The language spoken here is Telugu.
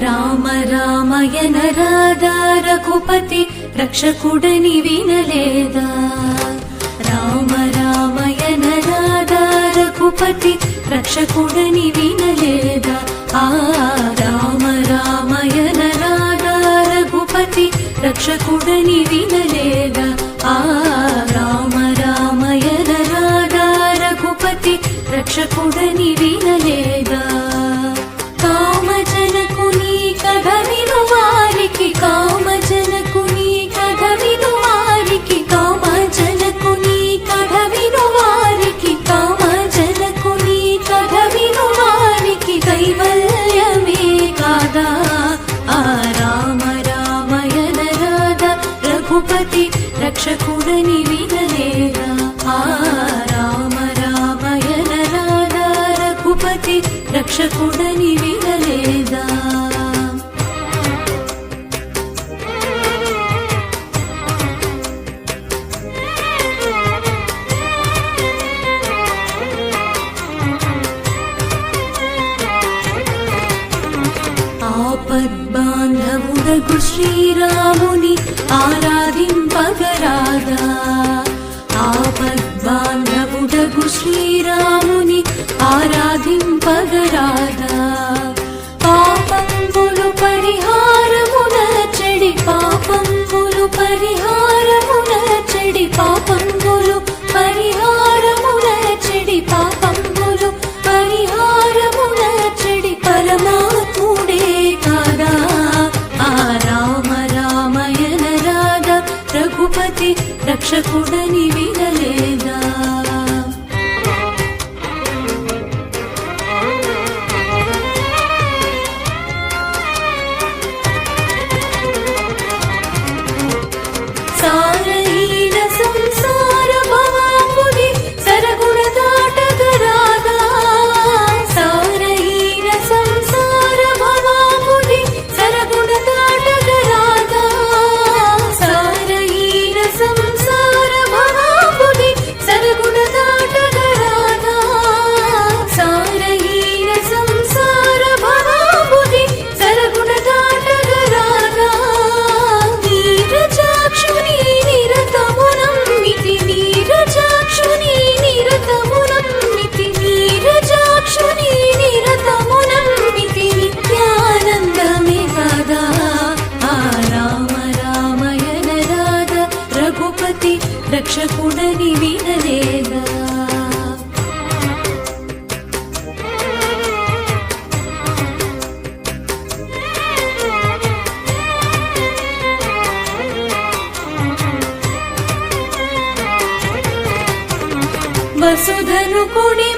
రామ రామయన రాధా రఘుపతి రక్షకుడని వినలేదా రామ రామయన రాధా రఘుపతి రక్షకుడని వినలేదా ఆ రామ రామయన రాధా రఘుపతి రక్షకుడని వినలేదా ఆ రామ రామయన రాధా రఘుపతి రక్షకుడని వినలేదా కామజనకుని కథ విను వారికి కామజనకుని కథ విను వారికి కామజనకుని కథ విను వారికి కామజనకుని కథ విను వారికి కైవల్యమే కాదా ఆ రామ రామయన రాధా రఘుపతి రక్షకుడని వినలేదా ఆ రామ రామయన రాధా రఘుపతి రక్షకుడని వినలేదా ఆపద్బాంధవుడగు శ్రీరాముని ఆరాధింపగరాదా ఆపద్బాంధవుడగు శ్రీరాముని ఆరాధింపగరాదా పాపంబులు పరిహారమున చెడి పాపంబులు పరిహారమున చెడి పాపంబులు పరిహారమున చెడి పాపంబులు పరిహారమున చెడి పరమాత్ముడే కాదా ఆ రామ రామయన రాధా రఘుపతి రక్షకుడని వినలేదా సారహీన సంసార భవాంబుని సరగుణ దాటగరాదా సారహీన సంసార భవాంబుని సరగుణ దాటగరాదా సారహీన సంసార భవాంబుని సరగుణ దాటగరాదా సారహీన సంసార భవాంబుని సరగుణ దాటగరాదా నీరజాక్షుని నిరతమునమ్మితి నీరజాక్షుని నిరతమునమ్మితి నీరజాక్షుని నిరతమునమ్మితి నిత్యానందమే కదా ఆ రామ రామయన రాధా రఘుపతి రక్షకుడని వినలేదా వసుధను కుడి